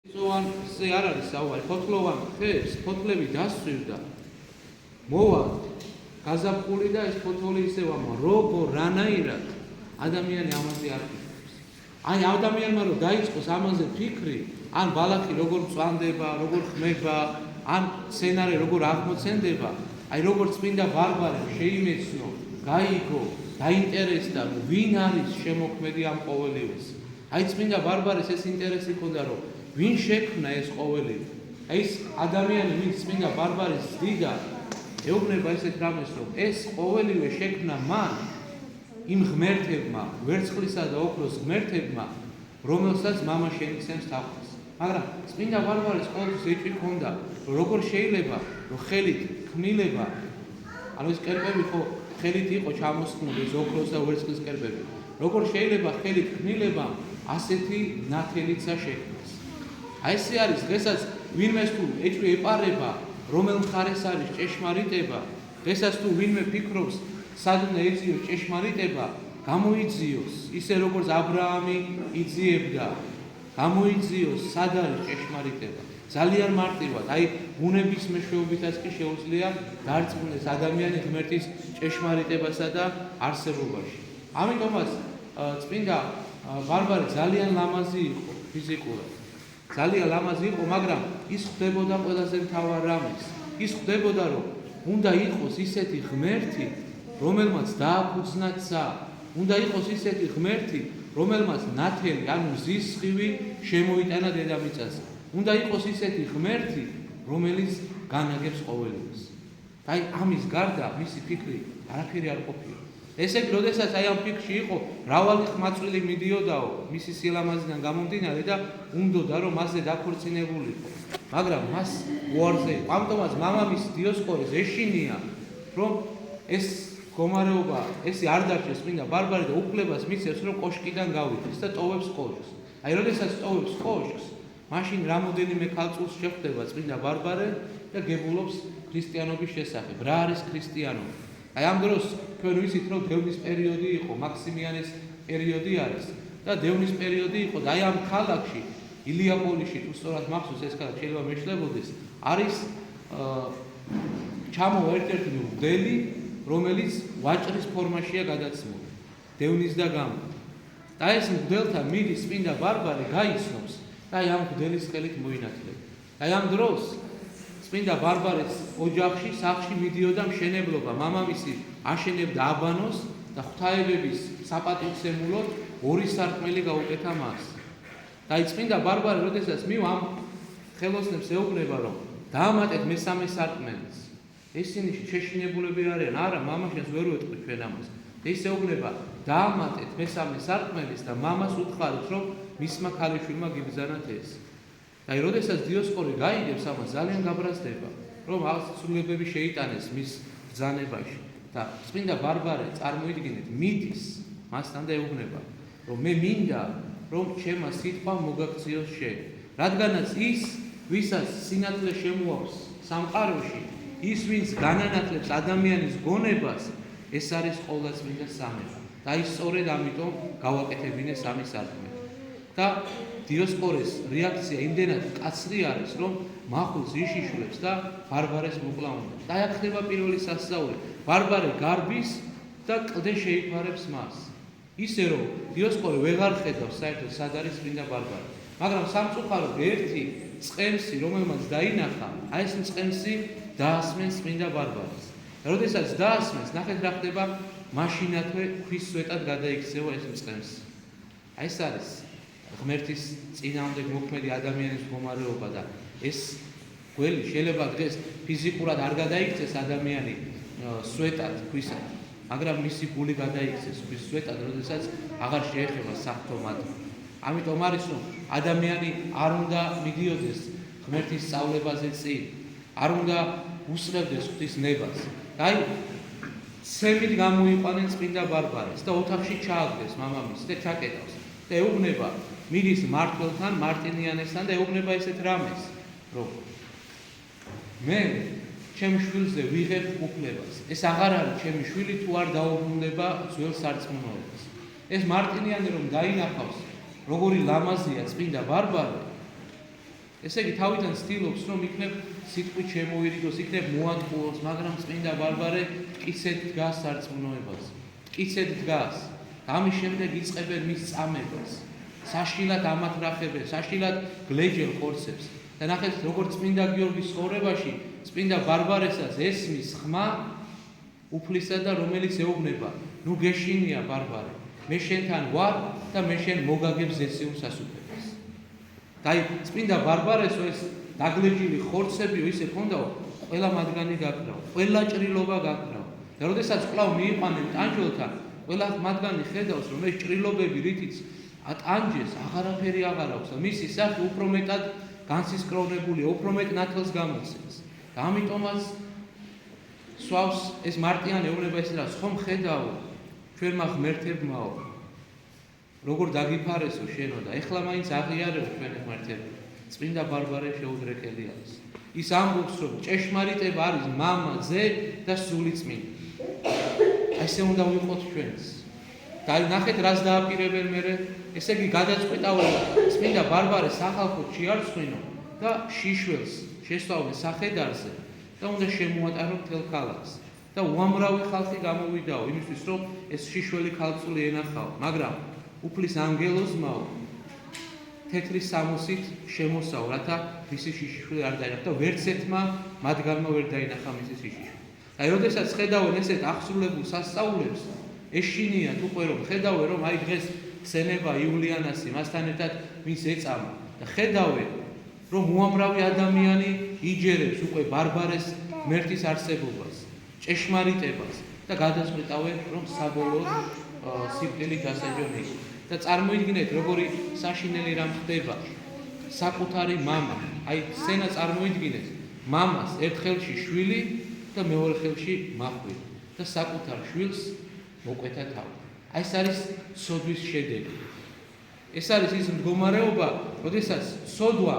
წოვანზე არ არის საუბარი, ფოთლოვან ხეს, ფოთლები დასვირდა. მოვა გაზაფხული და ეს ფოთოლი ისევ ამო, როგორ რანაირად ადამიანი ამაზე არ ფიქრობს. აი ადამიანმა რომ დაიწყოს ამაზე ფიქრი, ან ბალახი როგორ წვანდება, როგორ ხმება, ან სცენარი როგორ აღმოცენდება, აი როგორ წმინდა ბარბარე შეიმეცნო, გაიგო, დაინტერესდა, ვინ არის შემოქმედი ამ ყოველივეს. აი წმინდა ბარბარეს ეს ინტერესი ჰქონდა, რომ ვინ შექმნა ეს ყოველივე. აი ეს ადამიანი, ვინც წმინდა ბარბარეს ზდიდა, ეუბნება ესეთ რამეს, რომ ეს ყოველივე შექმნა მან იმ ღმერთებმა, ვერცხლისა და ოქროს ღმერთებმა, რომელსაც მამა შეიცემს თაყვანს. მაგრამ წმინდა ბარბარეს ყოველთვის ეჭვი ჰქონდა, რომ როგორ შეიძლება, რომ ხელით ქმნილება, ანუ ეს კერპები ხო ხელით იყო ჩამოსხმული, ეს ოქროს და ვერცხლის კერპები. როგორ შეიძლება ხელით ქმნილება ასეთი ნათელიცა შექმნას. აი ესე არის დღესაც ვინმეს თუ ეჭვი ეპარება, რომელ მხარეს არის ჭეშმარიტება, დღესაც თუ ვინმე ფიქრობს, სად უნდა ეძიოს ჭეშმარიტება, გამოიძიოს, ისე როგორც აბრაამი იძიებდა, გამოიძიოს, სად არის ჭეშმარიტება. ძალიან მარტივად, აი ბუნების მეშვეობითაც კი შეუძლია დარწმუნდეს ადამიანი ღმერთის ჭეშმარიტებასა და არსებობაში. ამიტომაც წმინდა ბარბარე ძალიან ლამაზი იყო ფიზიკურად. ძალიან ლამაზი იყო, მაგრამ ის ხვდებოდა ყველაზე მთავარ რამეს. ის ხვდებოდა, რომ უნდა იყოს ისეთი ღმერთი, რომელმაც დააფუძნა ცა, უნდა იყოს ისეთი ღმერთი, რომელმაც ნათელი, ანუ ზისხივი შემოიტანა დედამიწაზე. უნდა იყოს ისეთი ღმერთი, რომელიც განაგებს ყოველივეს. აი ამის გარდა მისი ფიქრი არაფერი არ ყოფილა. ესე იგი, როდესაც აი ამ ფიქრში იყო, მრავალი ხმაწვილი მიდიოდაო მისი სილამაზიდან გამომდინარე და უნდოდა რომ მასზე დაქორწინებულიყო. მაგრამ მას უარზე იყო. ამიტომაც მამამისი დიოსკორეს ეშინია, რომ ეს მდგომარეობა, ესე არ დარჩეს წმინდა ბარბარე და უფლებას მისცემს, რომ კოშკიდან გავიდეს და ტოვებს კოშკს. აი როდესაც ტოვებს კოშკს, მაშინ რამოდენიმე ქალწულს შეხვდება წმინდა ბარბარე და გებულობს ქრისტიანობის შესახებ. რა არის ქრისტიანობა? აი ამ დროს თქვენ ვიცით, რომ დევნის პერიოდი იყო, მაქსიმიანეს პერიოდი არის და დევნის პერიოდი იყო და აი ამ ქალაქში, ილიაპოლიში, თუ სწორად მახსოვს ეს ქალაქი შეიძლება მეშლებოდეს, არის ჩამოვა ერთ-ერთი მღვდელი, რომელიც ვაჭრის ფორმაშია გადაცმული, დევნის და გამო. და ეს მღვდელთან მიდის წმინდა ბარბარე, გაიცნობს და აი ამ მღვდელის ხელით მოინათლება. აი ამ დროს წმინდა ბარბარეს ოჯახში, სახლში მიდიოდა მშენებლობა, მამამისი აშენებდა აბანოს და ღვთაებების საპატივცემულოდ 2 სარკმელი გაუკეთა მას. და აი წმინდა ბარბარე, როდესაც მივა ამ ხელოსნებს ეუბნება, რომ დაამატეთ მესამე სარკმელს. ესენი შეშინებულები არიან, არა, მამაშენს ვერ უეტყვი ჩვენ ამას. ის ეუბნება, დაამატეთ მესამე სარკმელს და მამას უთხარით, რომ მისმა ქალიშვილმა გიბრძანათ ეს. აი, როდესაც დიოსკორი გაიგებს ამას, ძალიან გაბრაზდება, რომ აღსრულებები შეიტანეს მის ბრძანებაში და წმინდა ბარბარე წარმოიდგინეთ, მიდის მასთან და ეუბნება, რომ მე მინდა, რომ ჩემმა სიტყვა მოგაქციოს შენ. რადგანაც ის, ვისაც სინათლე შემოაქვს სამყაროში, ის ვინც განანათლებს ადამიანის გონებას, ეს არის ყოვლადწმინდა სამება. და ის სწორედ ამიტომ გავაკეთებინე 3 სარკმელი. და დიოსკორეს რეაქცია იმდენად კაცრი არის, რომ მახულს იშიშვლებს და ბარბარეს მოკლა უნდა. და აქ ხდება პირველი სასწაული. ბარბარე გარბის და კლდე შეიფარებს მას. ისე რომ დიოსკორე ვეღარ ხედავს საერთოდ სად არის წმინდა ბარბარე. მაგრამ სამწუხაროდ ერთი წყემსი, რომელმაც დაინახა, აი ეს წყემსი დაასმენს წმინდა ბარბარეს. როდესაც დაასმენს, ნახეთ რა ხდება, მაშინათვე ქვის სვეტად გადაიქცევა ეს წყემსი. აი ეს არის ღმერთის წინააღმდეგ მოქმედი ადამიანის მდგომარეობა და ეს გველი შეიძლება დღეს ფიზიკურად არ გადაიქცეს ადამიანი სვეტად ქვისად, მაგრამ მისი გული გადაიქცეს ქვის სვეტად, როდესაც აღარ შეეხება საფრთხო მადლი. ამიტომ არის რომ ადამიანი არ უნდა მიდიოდეს ღმერთის სწავლებაზე წინ, არ უნდა უსწრებდეს ღვთის ნებას. აი ცემით გამოიყვანენ წმინდა ბარბარეს და ოთახში ჩააგდეს მამამისი და ჩაკეტავს და ეუბნება მიდის მმართველთან, მარტინიანესთან და ეუბნება ესეთ რამეს, რომ მე ჩემ შვილზე ვიღებ უფლებას. ეს აღარ არის ჩემი შვილი თუ არ დაუბრუნდება ძველ სარწმუნოებას. ეს მარტინიანი რომ დაინახავს, როგორი ლამაზია წმინდა ბარბარე, ესე იგი თავიდან ცდილობს რომ იქნებ სიტყვით შემოვირიგოს, იქნებ მოატყუოს, მაგრამ წმინდა ბარბარე მტკიცედ დგას სარწმუნოებას. მტკიცედ დგას. ამის შემდეგ იწყებენ მის წამებას. საშილად ამათრახებენ, საშილად გლეჯელ ხორცებს. და ნახეთ, როგორც წმინდა გიორგის ცხოვრებაში, წმინდა ბარბარესას ესმის ხმა უფლისა და რომელიც ეუბნება, ნუ გეშინია ბარბარე, მე შენთან ვარ და მე შენ მოგაგებ ზეციურ სასუფეველს. და წმინდა ბარბარესო ეს დაგლეჯილი ხორცები ისე ქონდაო, ყველა მათგანი გაქრაო, ყველა ჭრილობა გაქრაო. და როდესაც კვლავ მიიყვანენ ტანჯველთან, ყველა მათგანი ხედავს, რომ ეს ჭრილობები რითიც ატანჯეს, აღარაფერი აღარ აქვს და მისი სახე უფრო მეტად განსისკროვნებულია, უფრო მეტ ნათელს გამოსცემს. და ამიტომაც სვავს ეს მარტიან ეუბნება ეს რა, ხომ ხედავ ჩვენმა ღმერთებმაო, როგორ დაგიფარესო შენო და ეხლა მაინც აღიარებ ჩვენი ღმერთები. წმინდა ბარბარე შეუდრეკელი არის. ის ამბობს, რომ ჭეშმარიტება არის მამა, ძე და სული წმინდა. ესე უნდა ვიყოთ ჩვენც. და ნახეთ რას დააპირებენ მერე, ესე იგი გადაწყვეტავენ წმინდა ბარბარე სახალხო შეარწმუნო და შიშველს შესწავლენ სახედარზე და უნდა შემოატარონ მთელ ქალაქს. და უამრავი ხალხი გამოვიდაო იმისთვის, რომ ეს შიშველი ქალწული ენახაო, მაგრამ უფლის ანგელოზმაო თეთრი სამოსით შემოსაო, რათა მისი შიშველი არ დაინახა და ვერც ერთმა მათგანმა ვერ დაინახა მისი შიშველი. და როდესაც ხედავენ ესეთ აღსრულებულ სასწაულებს, ეშინიათ უკვე რომ ხედავენ რომ აი დღეს ხსენება იულიანასი მასთან ერთად მის ეწამა და ხედავენ რომ უამრავი ადამიანი იჯერებს უკვე ბარბარეს ღმერთის არსებობას, ჭეშმარიტებას და გადაწყვეტავენ რომ საბოლოოდ სიკვდილით დასაჯონ იქ. და წარმოიდგინეთ როგორი საშინელი რამ ხდება. საკუთარი მამა, აი სცენა წარმოიდგინეთ, მამას ერთ ხელში შვილი და მეორე ხელში მახვილი და საკუთარ შვილს მოკვეთა თავი. აი ეს არის სოდვის შედეგი. ეს არის ის მდგომარეობა, როდესაც სოდვა